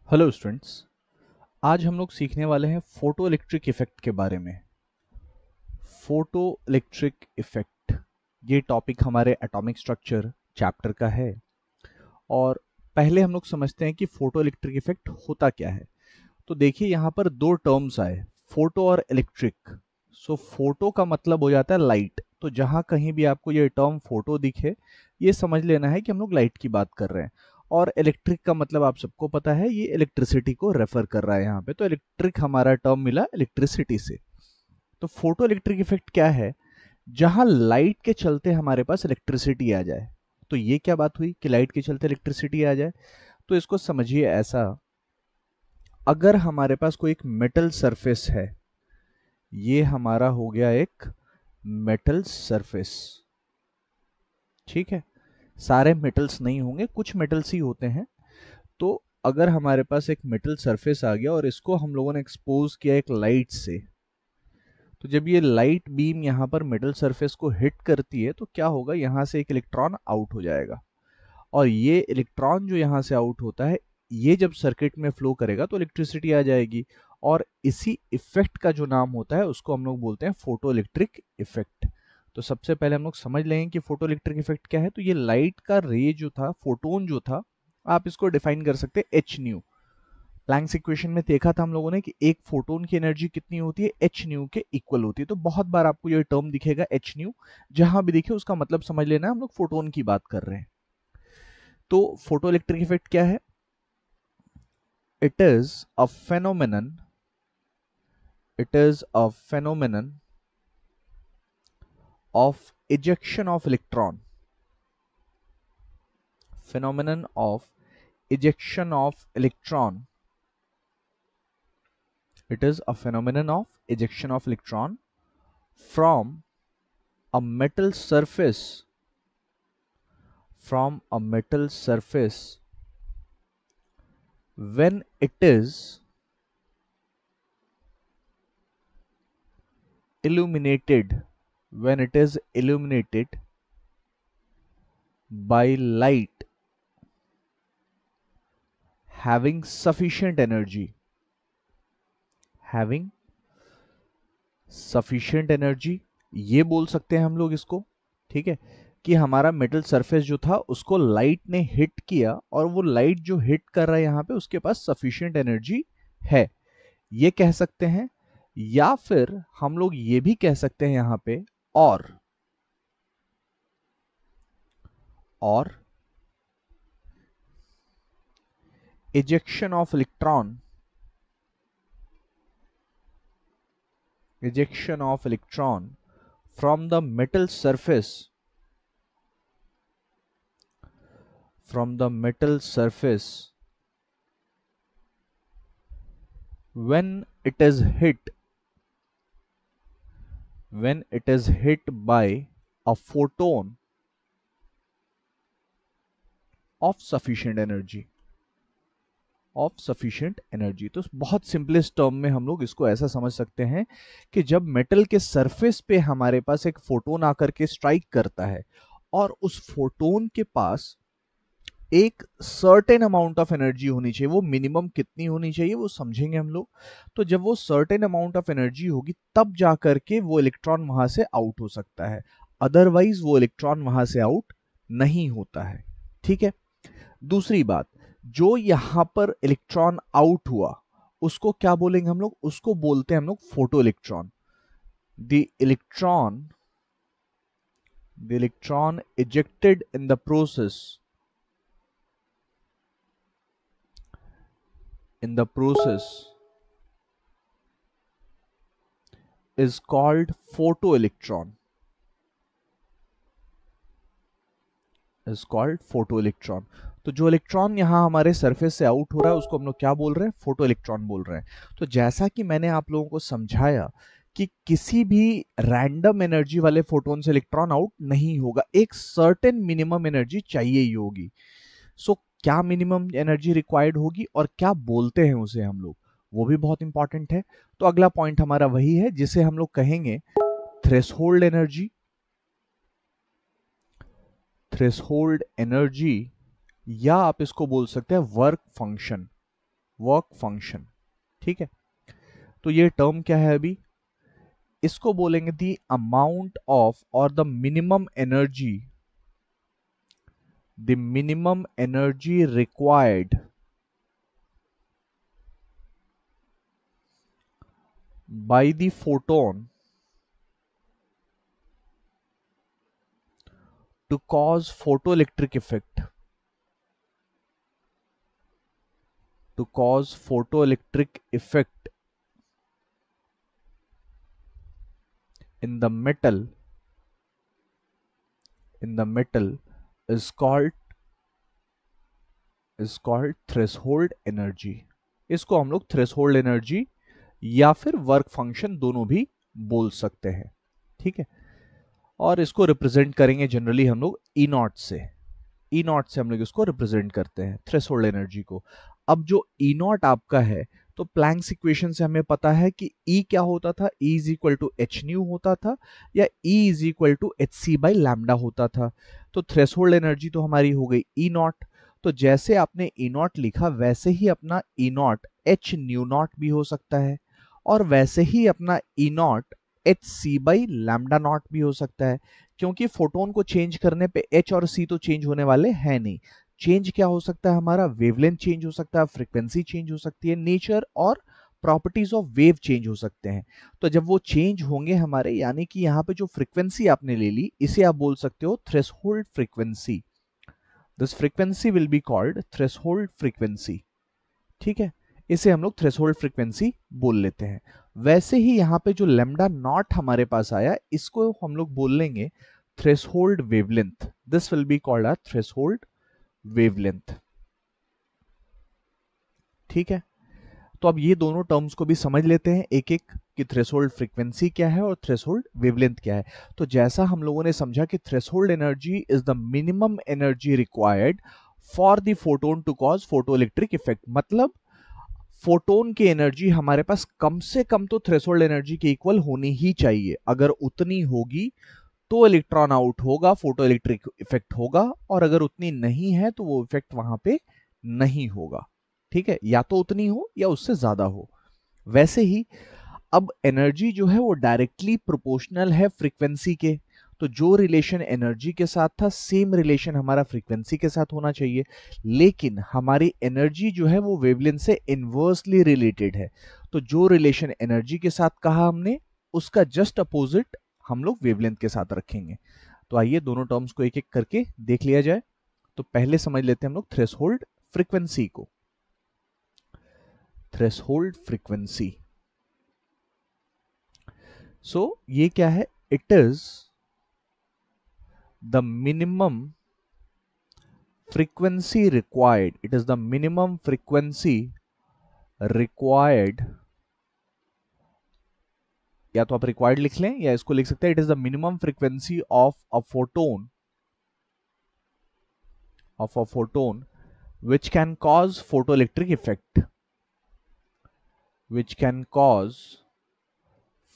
Hello students. आज हम लोग सीखने वाले हैं फोटो इलेक्ट्रिक इफेक्ट के बारे में। फोटो इलेक्ट्रिक इफेक्ट ये टॉपिक हमारे एटॉमिक स्ट्रक्चर चैप्टर का है। और पहले हम लोग समझते हैं कि फोटो इलेक्ट्रिक इफेक्ट होता क्या है। तो देखिए यहाँ पर दो टर्म्स आए, फोटो और इलेक्ट्रिक। सो फोटो का मतलब हो जाता है लाइट। तो जहां कहीं भी आपको ये टर्म फोटो दिखे, ये समझ लेना है कि हम लोग लाइट की बात कर रहे हैं। और इलेक्ट्रिक का मतलब आप सबको पता है, ये इलेक्ट्रिसिटी को रेफर कर रहा है यहाँ पे। तो इलेक्ट्रिक हमारा टर्म मिला इलेक्ट्रिसिटी से। तो फोटो इलेक्ट्रिक इफेक्ट क्या है? जहां लाइट के चलते हमारे पास इलेक्ट्रिसिटी आ जाए। तो ये क्या बात हुई कि लाइट के चलते इलेक्ट्रिसिटी आ जाए? तो इसको समझिए ऐसा, अगर हमारे पास कोई एक मेटल सरफेस है, ये हमारा हो गया एक मेटल सरफेस। ठीक है, सारे मेटल्स नहीं होंगे, कुछ मेटल्स ही होते हैं। तो अगर हमारे पास एक मेटल सरफेस आ गया और इसको हम लोगों ने एक्सपोज किया एक लाइट से, तो जब ये लाइट बीम यहाँ पर मेटल सरफेस को हिट करती है तो क्या होगा, यहाँ से एक इलेक्ट्रॉन आउट हो जाएगा। और ये इलेक्ट्रॉन जो यहाँ से आउट होता है, ये जब सर्किट में फ्लो करेगा तो इलेक्ट्रिसिटी आ जाएगी। और इसी इफेक्ट का जो नाम होता है उसको हम लोग बोलते हैं फोटो इलेक्ट्रिक इफेक्ट। तो सबसे पहले हम लोग समझ लेंगे कि फोटो इलेक्ट्रिक इफेक्ट क्या है। तो ये लाइट का रे जो था, फोटोन जो था, आप इसको डिफाइन कर सकते हैं एच न्यू। प्लैंक्स इक्वेशन में देखा था हम लोगों ने कि एक फोटोन की एनर्जी कितनी होती है, एच न्यू के इक्वल होती है। तो बहुत बार आपको ये टर्म दिखेगा एच न्यू, जहां भी दिखे उसका मतलब समझ लेना हम लोग फोटोन की बात कर रहे हैं। तो फोटो इलेक्ट्रिक इफेक्ट क्या है? it is a phenomenon it is a phenomenon of ejection of electron, phenomenon of ejection of electron. It is a phenomenon of ejection of electron from a metal surface, from a metal surface when it is illuminated, when it is illuminated by light having sufficient energy, having sufficient energy, ये बोल सकते हैं हम लोग इसको। ठीक है, कि हमारा मेटल सरफेस जो था उसको लाइट ने हिट किया और वो लाइट जो हिट कर रहा है यहाँ पे उसके पास सफिशिएंट एनर्जी है, ये कह सकते हैं। या फिर हम लोग ये भी कह सकते हैं यहाँ पे, और ejection of electron, ejection of electron from the metal surface, from the metal surface when it is hit, when it is hit by a photon of sufficient energy, of sufficient energy. तो बहुत simplest term में हम लोग इसको ऐसा समझ सकते हैं कि जब मेटल के सरफेस पे हमारे पास एक फोटोन आकर के स्ट्राइक करता है और उस फोटोन के पास एक सर्टेन अमाउंट ऑफ एनर्जी होनी चाहिए, वो मिनिमम कितनी होनी चाहिए वो समझेंगे हम लोग। तो जब वो सर्टेन अमाउंट ऑफ एनर्जी होगी तब जाकर के वो इलेक्ट्रॉन वहां से आउट हो सकता है, अदरवाइज वो इलेक्ट्रॉन वहां से आउट नहीं होता है। ठीक है, दूसरी बात, जो यहां पर इलेक्ट्रॉन आउट हुआ उसको क्या बोलेंगे हम लोग? उसको बोलते हैं हम लोग photo electron. The electron, the electron ejected in the process, in the process is called photoelectron, is called photoelectron। तो जो इलेक्ट्रॉन यहाँ हमारे सरफेस से आउट हो रहा है उसको हम लोग क्या बोल रहे हैं? फोटो इलेक्ट्रॉन बोल रहे हैं। तो जैसा कि मैंने आप लोगों को समझाया कि किसी भी रैंडम एनर्जी वाले फोटोन से इलेक्ट्रॉन आउट नहीं होगा, एक सर्टेन मिनिमम एनर्जी चाहिए ही होगी। सो क्या मिनिमम एनर्जी रिक्वायर्ड होगी और क्या बोलते हैं उसे हम लोग, वो भी बहुत इंपॉर्टेंट है। तो अगला पॉइंट हमारा वही है जिसे हम लोग कहेंगे थ्रेशोल्ड एनर्जी, थ्रेशोल्ड एनर्जी, या आप इसको बोल सकते हैं वर्क फंक्शन। Work function. ठीक है, तो ये टर्म क्या है अभी, इसको बोलेंगे दी अमाउंट ऑफ और the minimum energy required by the photon to cause photoelectric effect, to cause photoelectric effect in the metal, is called threshold energy. इसको हम लोग थ्रेशोल्ड एनर्जी या फिर वर्क फंक्शन दोनों भी बोल सकते हैं। ठीक है, और इसको रिप्रेजेंट करेंगे जनरली हम लोग ई नॉट से। ई नॉट से हम लोग इसको रिप्रेजेंट करते हैं थ्रेशोल्ड एनर्जी को। अब जो ई नॉट आपका है, तो प्लैंक्स इक्वेशन से हमें पता है कि ई क्या होता था, E is equal to H nu होता था या E is equal to H C by lambda होता था। तो थ्रेशोल्ड एनर्जी तो हमारी हो गई ई नॉट। तो जैसे आपने ई नॉट लिखा वैसे ही अपना E naught H nu naught भी हो सकता है, और वैसे ही अपना E naught H C by lambda naught भी हो सकता है, क्योंकि फोटोन को चेंज करने पे एच और सी तो चेंज होने वाले हैं नहीं। चेंज क्या हो सकता है हमारा, वेवलेंथ चेंज हो सकता है, फ्रीक्वेंसी चेंज हो सकती है, नेचर और प्रॉपर्टीज ऑफ वेव चेंज हो सकते हैं। तो जब वो चेंज होंगे हमारे, यानी कि यहाँ पे जो फ्रीक्वेंसी आपने ले ली, इसे आप बोल सकते हो threshold frequency. This frequency will be called threshold frequency. ठीक है, इसे हम लोग थ्रेशोल्ड फ्रीक्वेंसी बोल लेते हैं। वैसे ही यहाँ पे जो लेमडा नॉट हमारे पास आया, इसको हम लोग बोल लेंगे threshold wavelength. This will be called a threshold wavelength. ठीक है, तो अब ये दोनों टर्म्स को भी समझ लेते हैं एक एक, कि थ्रेशोल्ड फ्रीक्वेंसी क्या है और थ्रेशोल्ड वेवलेंथ क्या है। तो जैसा हम लोगों ने समझा कि threshold energy is the minimum energy required for the photon to cause photoelectric effect, मतलब फोटोन की एनर्जी हमारे पास कम से कम तो थ्रेशोल्ड एनर्जी के इक्वल होनी ही चाहिए। अगर उतनी होगी तो इलेक्ट्रॉन आउट होगा, फोटो इलेक्ट्रिक इफेक्ट होगा, और अगर उतनी नहीं है तो वो इफेक्ट वहां पे नहीं होगा। ठीक है, या तो उतनी हो या उससे ज्यादा हो। वैसे ही अब एनर्जी जो है वो डायरेक्टली प्रोपोर्शनल है फ्रीक्वेंसी के। तो जो रिलेशन एनर्जी के साथ था, सेम रिलेशन हमारा फ्रीक्वेंसी के साथ होना चाहिए। लेकिन हमारी एनर्जी जो है वो वेवलेंथ से इनवर्सली रिलेटेड है। तो जो रिलेशन एनर्जी के साथ कहा हमने, उसका जस्ट अपोजिट हम लोग वेवलेंथ के साथ रखेंगे। तो आइए दोनों टर्म्स को एक एक करके देख लिया जाए। तो पहले समझ लेते हैं हम लोग थ्रेशोल्ड फ्रीक्वेंसी को। थ्रेशोल्ड फ्रीक्वेंसी, सो ये क्या है, it is the minimum frequency required, it is the minimum frequency required, या तो आप रिक्वायर्ड लिख लें या इसको लिख सकते हैं, it is the minimum frequency of a photon which can cause photoelectric effect, which can cause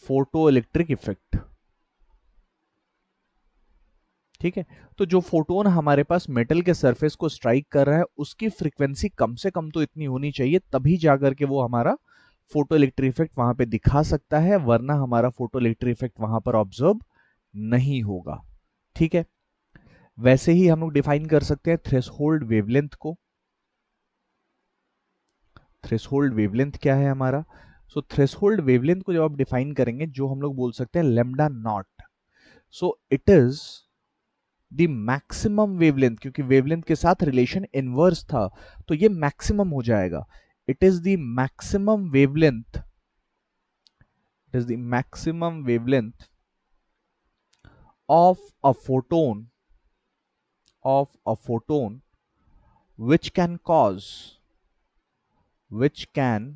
photoelectric effect। ठीक है, तो जो फोटोन हमारे पास मेटल के सरफेस को स्ट्राइक कर रहा है, उसकी फ्रीक्वेंसी कम से कम तो इतनी होनी चाहिए, तभी जाकर के वो हमारा फोटो इलेक्ट्रिक इफेक्ट वहां पे दिखा सकता है, वरना हमारा फोटो इलेक्ट्रिक इफेक्ट वहां पर ऑब्जर्व नहीं होगा। ठीक है, वैसे ही हम लोग डिफाइन कर सकते हैं थ्रेशोल्ड वेवलेंथ को। थ्रेशोल्ड वेवलेंथ क्या है हमारा, सो थ्रेशोल्ड वेवलेंथ को जब आप डिफाइन करेंगे, जो हम लोग बोल सकते हैं lambda naught. So it is the maximum wavelength, क्योंकि वेवलेंथ के साथ रिलेशन इनवर्स था, तो ये मैक्सिमम हो जाएगा। It is the maximum wavelength, it is the maximum wavelength of a photon, of a photon which can cause, which can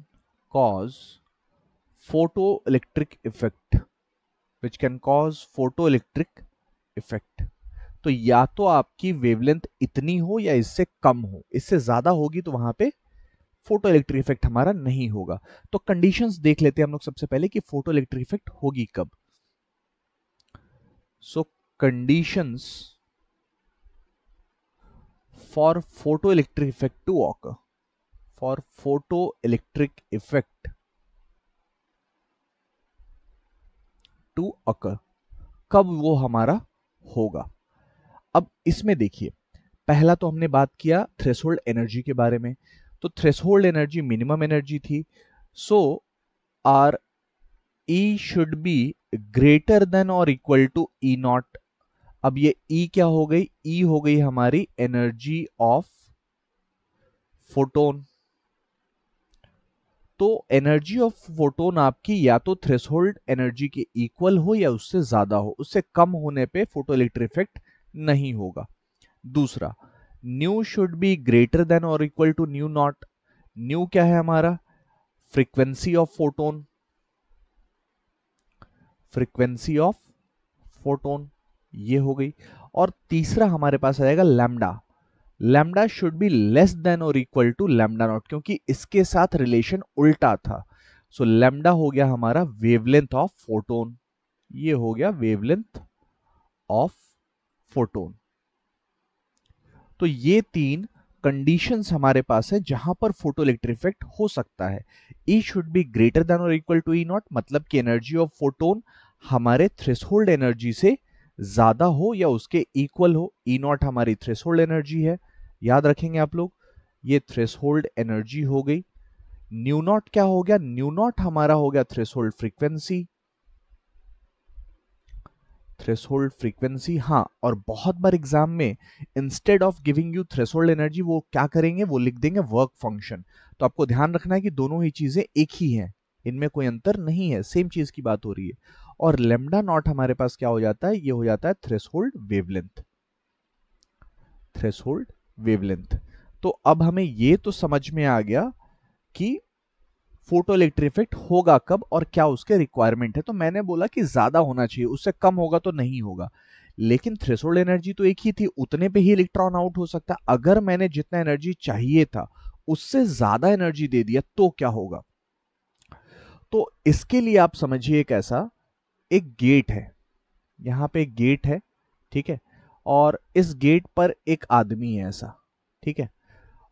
cause photoelectric effect, which can cause photoelectric effect। तो या तो आपकी wavelength इतनी हो या इससे कम हो, इससे ज्यादा होगी तो वहां पे फोटो इलेक्ट्रिक इफेक्ट हमारा नहीं होगा। तो कंडीशंस देख लेते हैं हम लोग सबसे पहले कि फोटो इलेक्ट्रिक इफेक्ट होगी कब। So conditions for photoelectric effect to occur, for photoelectric effect to occur, कब वो हमारा होगा। अब इसमें देखिए, पहला तो हमने बात किया थ्रेशोल्ड एनर्जी के बारे में। तो थ्रेशोल्ड एनर्जी मिनिमम एनर्जी थी, so or E should be greater than और इक्वल टू ई नॉट। अब ये ई क्या हो गई, ई हो गई हमारी एनर्जी ऑफ फोटोन। तो एनर्जी ऑफ फोटोन आपकी या तो थ्रेशोल्ड एनर्जी के इक्वल हो या उससे ज्यादा हो, उससे कम होने पे फोटो इलेक्ट्रिक इफेक्ट नहीं होगा। दूसरा, nu should be greater than और equal to nu naught. Nu क्या है हमारा, frequency of photon, frequency of photon ये हो गई। और तीसरा हमारे पास आएगा lambda. Lambda should be less than और इक्वल टू लैम्डा नॉट, क्योंकि इसके साथ रिलेशन उल्टा था। सो लैम्डा हो गया हमारा वेवलेंथ ऑफ फोटोन, ये हो गया वेवलेंथ ऑफ फोटोन। तो ये तीन कंडीशंस हमारे पास है जहां पर फोटो इलेक्ट्रिक इफेक्ट हो सकता है। ई शुड बी ग्रेटर देन और इक्वल टू ई नॉट, मतलब कि एनर्जी ऑफ फोटोन हमारे थ्रेशोल्ड एनर्जी से ज्यादा हो या उसके इक्वल हो। ई नॉट हमारी थ्रेशोल्ड एनर्जी है, याद रखेंगे आप लोग, ये थ्रेशोल्ड एनर्जी हो गई। न्यू नॉट क्या हो गया, न्यू नॉट हमारा हो गया थ्रेशोल्ड फ्रीक्वेंसी, थ्रेशोल्ड फ्रीक्वेंसी। हाँ, और बहुत बार एग्जाम में instead of giving you threshold energy वो क्या करेंगे, वो लिख देंगे वर्क फंक्शन। तो आपको ध्यान रखना है कि दोनों ही चीजें एक ही हैं, इनमें कोई अंतर नहीं है, सेम चीज की बात हो रही है। और लेमडा नॉट हमारे पास क्या हो जाता है, ये हो जाता है थ्रेशोल्ड वेवलेंथ, थ्रेशोल्ड वेवलेंथ। तो अब हमें ये तो समझ में आ गया कि फोटो इलेक्ट्रिक इफेक्ट होगा कब और क्या उसके रिक्वायरमेंट है। तो मैंने बोला कि ज्यादा होना चाहिए, उससे कम होगा तो नहीं होगा। लेकिन थ्रेशोल्ड एनर्जी तो एक ही थी, उतने पे ही इलेक्ट्रॉन आउट हो सकता है। अगर मैंने जितना एनर्जी चाहिए था उससे ज्यादा एनर्जी दे दिया तो क्या होगा। तो इसके लिए आप समझिए एक ऐसा, एक गेट है, यहां पे एक गेट है, ठीक है, और इस गेट पर एक आदमी है ऐसा, ठीक है,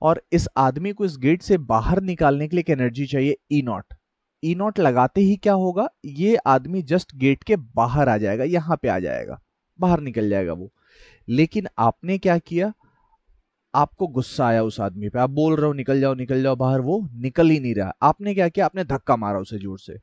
और इस आदमी को इस गेट से बाहर निकालने के लिए एक एनर्जी चाहिए ई नॉट। ई नॉट लगाते ही क्या होगा, ये आदमी जस्ट गेट के बाहर आ जाएगा, यहां पे आ जाएगा, बाहर निकल जाएगा वो। लेकिन आपने क्या किया, आपको गुस्सा आया उस आदमी पे, आप बोल रहे हो निकल जाओ बाहर, वो निकल ही नहीं रहा। आपने क्या किया, आपने धक्का मारा उसे जोर से।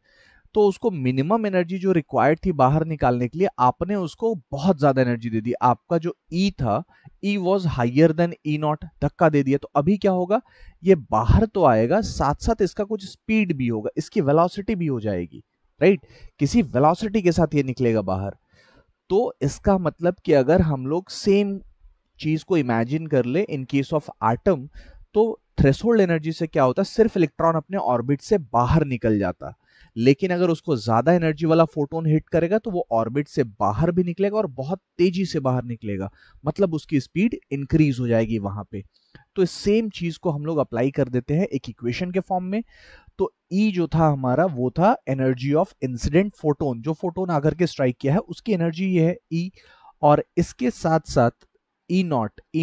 तो उसको मिनिमम एनर्जी जो रिक्वायर्ड थी बाहर निकालने के लिए, आपने उसको बहुत ज्यादा एनर्जी दे दी। आपका जो ई था, E was higher than E naught, धक्का दे दिया। तो अभी क्या होगा, ये बाहर तो आएगा, साथ साथ इसका कुछ स्पीड भी होगा, इसकी वेलोसिटी भी हो जाएगी, राइट, किसी वेलोसिटी के साथ ये निकलेगा बाहर। तो इसका मतलब कि अगर हम लोग सेम चीज को इमेजिन कर ले इन केस ऑफ एटम, तो थ्रेशोल्ड एनर्जी से क्या होता है, सिर्फ इलेक्ट्रॉन अपने ऑर्बिट से बाहर निकल जाता। लेकिन अगर उसको ज्यादा एनर्जी वाला फोटोन हिट करेगा तो वो ऑर्बिट से बाहर भी निकलेगा और बहुत तेजी से बाहर निकलेगा, मतलब उसकी स्पीड इंक्रीज हो जाएगी वहां पे। तो इस सेम चीज को हम लोग अप्लाई कर देते हैं एक इक्वेशन के फॉर्म में। तो ई जो था हमारा, वो था एनर्जी ऑफ इंसिडेंट फोटोन, जो फोटोन आकर के स्ट्राइक किया है उसकी एनर्जी ये है ई। और इसके साथ साथ E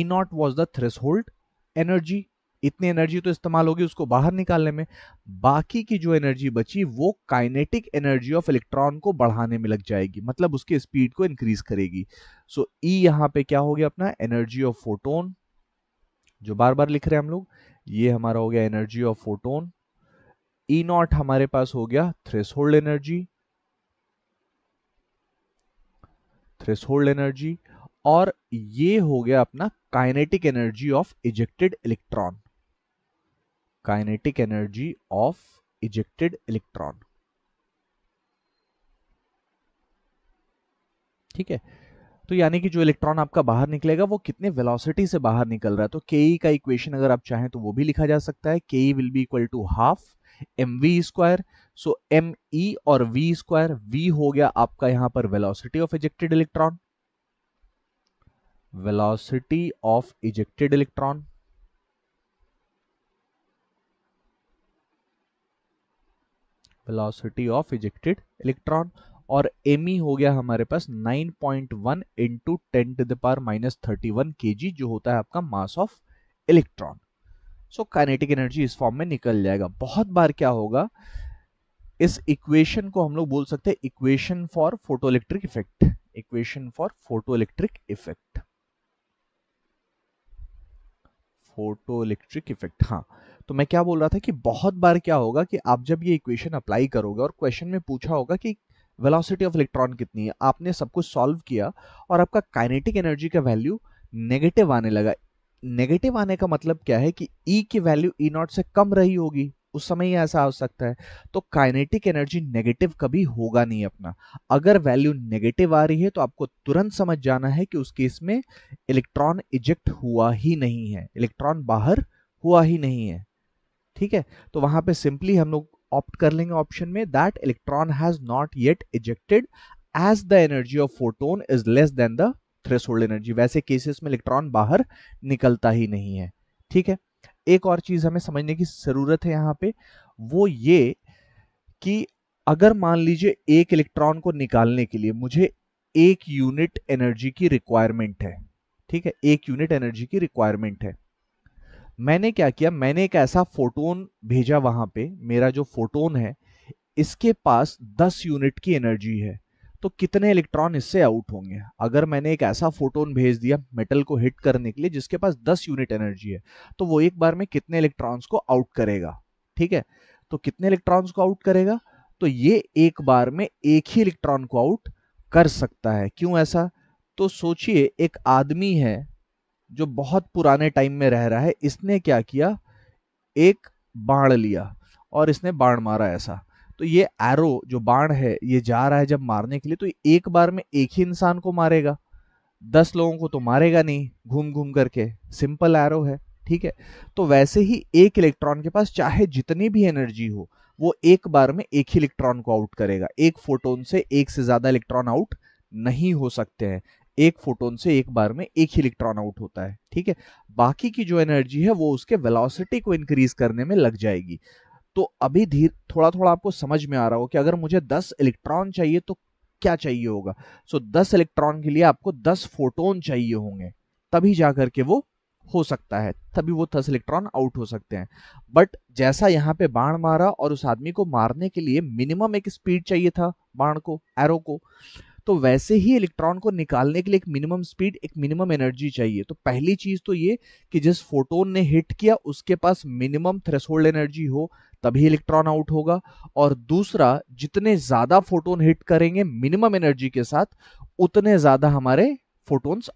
naught was the threshold energy, इतनी एनर्जी तो इस्तेमाल होगी उसको बाहर निकालने में। बाकी की जो एनर्जी बची वो काइनेटिक एनर्जी ऑफ इलेक्ट्रॉन को बढ़ाने में लग जाएगी, मतलब उसके स्पीड को इंक्रीज करेगी। सो ई यहां पे क्या हो गया अपना, एनर्जी ऑफ फोटोन, जो बार बार लिख रहे हैं हम लोग, ये हमारा हो गया energy of photon. E not हमारे पास हो गया थ्रेशोल्ड एनर्जी, थ्रेशोल्ड एनर्जी। और ये हो गया अपना kinetic energy of ejected electron, kinetic energy of ejected electron, ठीक है। तो यानी कि जो इलेक्ट्रॉन आपका बाहर निकलेगा वो कितने वेलोसिटी से बाहर निकल रहा है। तो के का इक्वेशन अगर आप चाहें तो वो भी लिखा जा सकता है, K will be equal to half M V square. So M E और वी स्क्वायर, वी हो गया आपका यहां पर velocity of ejected electron, velocity of ejected electron, velocity of ejected electron। और me हो गया हमारे पास 9.1 into 10 to the power -31 kg, जो होता है आपका mass of electron. So kinetic energy इस फॉर्म में निकल जाएगा। बहुत बार क्या होगा, इस इक्वेशन को हम लोग बोल सकते हैं equation for photoelectric effect, equation for photoelectric effect, photoelectric effect. हाँ, तो मैं क्या बोल रहा था कि बहुत बार क्या होगा कि आप जब ये इक्वेशन अप्लाई करोगे और क्वेश्चन में पूछा होगा कि वेलोसिटी ऑफ इलेक्ट्रॉन कितनी है, आपने सब कुछ सॉल्व किया और आपका काइनेटिक एनर्जी का वैल्यू नेगेटिव आने लगा। नेगेटिव आने का मतलब क्या है कि E की वैल्यू E नॉट से कम रही होगी, उस समय ही ऐसा हो सकता है। तो काइनेटिक एनर्जी नेगेटिव कभी होगा नहीं अपना। अगर वैल्यू नेगेटिव आ रही है तो आपको तुरंत समझ जाना है कि उस केस में इलेक्ट्रॉन इजेक्ट हुआ ही नहीं है, इलेक्ट्रॉन बाहर हुआ ही नहीं है। ठीक है, तो वहां पे सिंपली हम लोग ऑप्ट कर लेंगे ऑप्शन में that electron has not yet ejected as the energy of photon is less than the threshold energy. वैसे केसेस में इलेक्ट्रॉन बाहर निकलता ही नहीं है। ठीक है, एक और चीज हमें समझने की जरूरत है यहाँ पे, वो ये कि अगर मान लीजिए एक इलेक्ट्रॉन को निकालने के लिए मुझे 1 यूनिट एनर्जी की रिक्वायरमेंट है। ठीक है, 1 यूनिट एनर्जी की रिक्वायरमेंट है। मैंने क्या किया, मैंने एक ऐसा फोटोन भेजा वहां पे, मेरा जो फोटोन है इसके पास 10 यूनिट की एनर्जी है, तो कितने इलेक्ट्रॉन इससे आउट होंगे? अगर मैंने एक ऐसा फोटोन भेज दिया मेटल को हिट करने के लिए जिसके पास 10 यूनिट एनर्जी है, तो वो एक बार में कितने इलेक्ट्रॉन्स को आउट करेगा? ठीक है, तो कितने इलेक्ट्रॉन्स को आउट करेगा? तो ये एक बार में एक ही इलेक्ट्रॉन को आउट कर सकता है। क्यों ऐसा? तो सोचिए, एक आदमी है जो बहुत पुराने टाइम में रह रहा है, इसने क्या किया, एक बाण लिया और इसने बाण मारा ऐसा, तो ये एरो जो बाण है ये जा रहा है जब मारने के लिए, तो एक बार में एक ही इंसान को मारेगा, 10 लोगों को तो मारेगा नहीं घूम घूम करके, सिंपल एरो है। ठीक है, तो वैसे ही एक इलेक्ट्रॉन के पास चाहे जितनी भी एनर्जी हो, वो एक बार में एक ही इलेक्ट्रॉन को आउट करेगा। एक फोटोन से एक से ज्यादा इलेक्ट्रॉन आउट नहीं हो सकते हैं, एक फोटोन से एक बार में एक ही इलेक्ट्रॉन आउट होता है। ठीक है, बाकी की जो एनर्जी है वो उसके वेलोसिटी को इंक्रीज करने में लग जाएगी। तो अभी धीरे थोड़ा थोड़ा आपको समझ में आ रहा हो कि अगर मुझे 10 इलेक्ट्रॉन चाहिए तो क्या चाहिए होगा। सो 10 इलेक्ट्रॉन के लिए आपको 10 फोटोन चाहिए होंगे, तभी जाकर के वो हो सकता है, तभी वो 10 इलेक्ट्रॉन आउट हो सकते हैं। बट जैसा यहाँ पे बाण मारा और उस आदमी को मारने के लिए मिनिमम एक स्पीड चाहिए था बाण को, एरो को, तो वैसे ही इलेक्ट्रॉन को निकालने के लिए एक मिनिमम स्पीड, एक मिनिमम एनर्जी चाहिए। तो पहली चीज तो ये कि जिस फोटोन ने हिट किया उसके पास मिनिमम थ्रेशोल्ड एनर्जी हो, तभी इलेक्ट्रॉन आउट होगा। और दूसरा, जितने ज्यादा फोटोन हिट करेंगे मिनिमम एनर्जी के साथ, उतने ज्यादा हमारे फोटोन्स,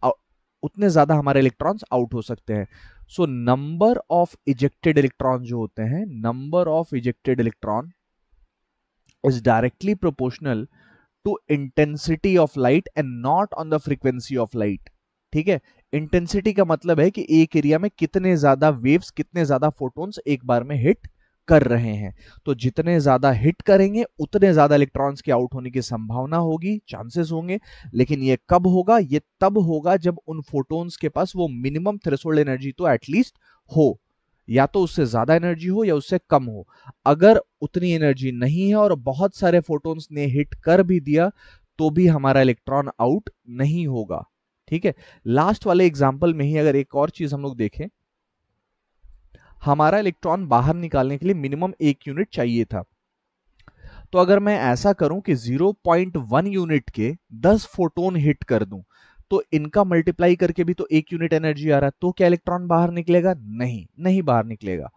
उतने ज्यादा हमारे इलेक्ट्रॉन्स आउट हो सकते हैं। So number of ejected electron जो होते हैं, number of ejected electron is directly proportional to intensity of light and not on the frequency of light. ठीक है, इंटेंसिटी का मतलब है कि एक एरिया में कितने ज्यादा वेव्स, कितने ज्यादा फोटॉन्स एक बार में हिट कर रहे हैं। तो जितने ज्यादा हिट करेंगे उतने ज्यादा इलेक्ट्रॉन्स के आउट होने की संभावना होगी, चांसेस होंगे। लेकिन ये कब होगा? ये तब होगा जब उन फोटॉन्स के पास वो मिनिमम थ्रेशोल्ड एनर्जी तो एटलीस्ट हो, या तो उससे ज्यादा एनर्जी हो या उससे कम हो। अगर उतनी एनर्जी नहीं है और बहुत सारे फोटॉन्स ने हिट कर भी दिया तो भी हमारा इलेक्ट्रॉन आउट नहीं होगा। ठीक है, लास्ट वाले एग्जांपल में ही अगर एक और चीज हम लोग देखें, हमारा इलेक्ट्रॉन बाहर निकालने के लिए मिनिमम 1 यूनिट चाहिए था। तो अगर मैं ऐसा करूं कि 0.1 यूनिट के 10 फोटोन हिट कर दूं, तो इनका मल्टीप्लाई करके भी तो 1 यूनिट एनर्जी आ रहा है, तो क्या इलेक्ट्रॉन बाहर निकलेगा? नहीं, नहीं बाहर निकलेगा,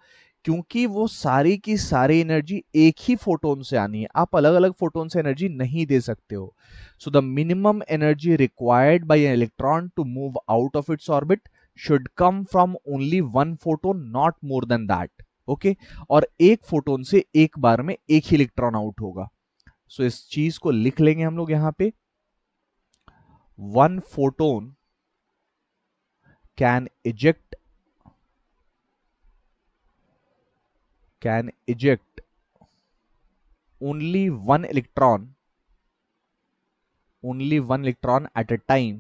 क्योंकि वो सारी की सारी एनर्जी एक ही फोटोन से आनी है। आप अलग अलग फोटोन से एनर्जी नहीं दे सकते हो। So the minimum energy required by an electron to move out of its orbit should come from only one photon, not more than that. Okay, और एक फोटोन से एक बार में एक ही इलेक्ट्रॉन आउट होगा। सो इस चीज को लिख लेंगे हम लोग यहां पे, one photon can eject only one electron at a time,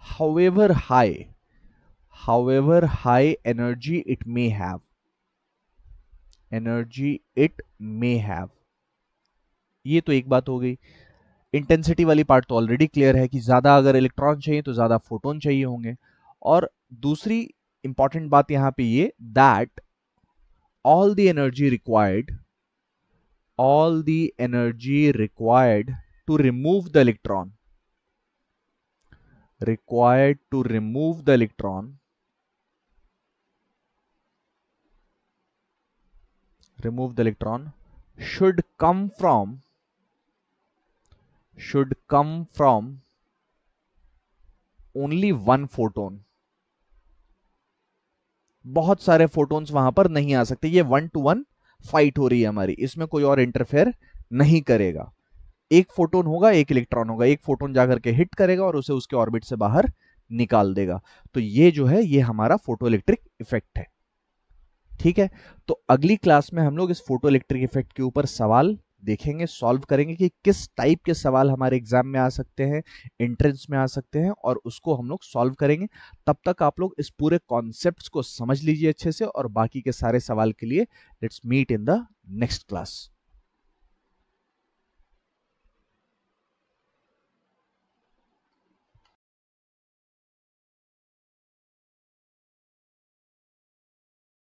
however high energy it may have, ये तो एक बात हो गई। इंटेंसिटी वाली पार्ट तो ऑलरेडी क्लियर है कि ज्यादा अगर इलेक्ट्रॉन चाहिए तो ज्यादा फोटोन चाहिए होंगे। और दूसरी इंपॉर्टेंट बात यहां पे ये, that all the energy required all the energy required to remove the electron required to remove the electron remove the electron should come from only one photon. बहुत सारे फोटोन्स वहां पर नहीं आ सकते, ये 1 to 1 फाइट हो रही है हमारी, इसमें कोई और इंटरफेयर नहीं करेगा. एक फोटोन होगा, एक इलेक्ट्रॉन होगा, एक फोटोन जाकर के हिट करेगा और उसे उसके ऑर्बिट से बाहर निकाल देगा. तो ये जो है ये हमारा फोटो इलेक्ट्रिक इफेक्ट है. ठीक है, तो अगली क्लास में हम लोग इस फोटो इलेक्ट्रिक इफेक्ट के ऊपर सवाल देखेंगे, सॉल्व करेंगे कि किस टाइप के सवाल हमारे एग्जाम में आ सकते हैं, एंट्रेंस में आ सकते हैं, और उसको हम लोग सॉल्व करेंगे. तब तक आप लोग इस पूरे कॉन्सेप्ट्स को समझ लीजिए अच्छे से, और बाकी के सारे सवाल के लिए let's meet in the next class.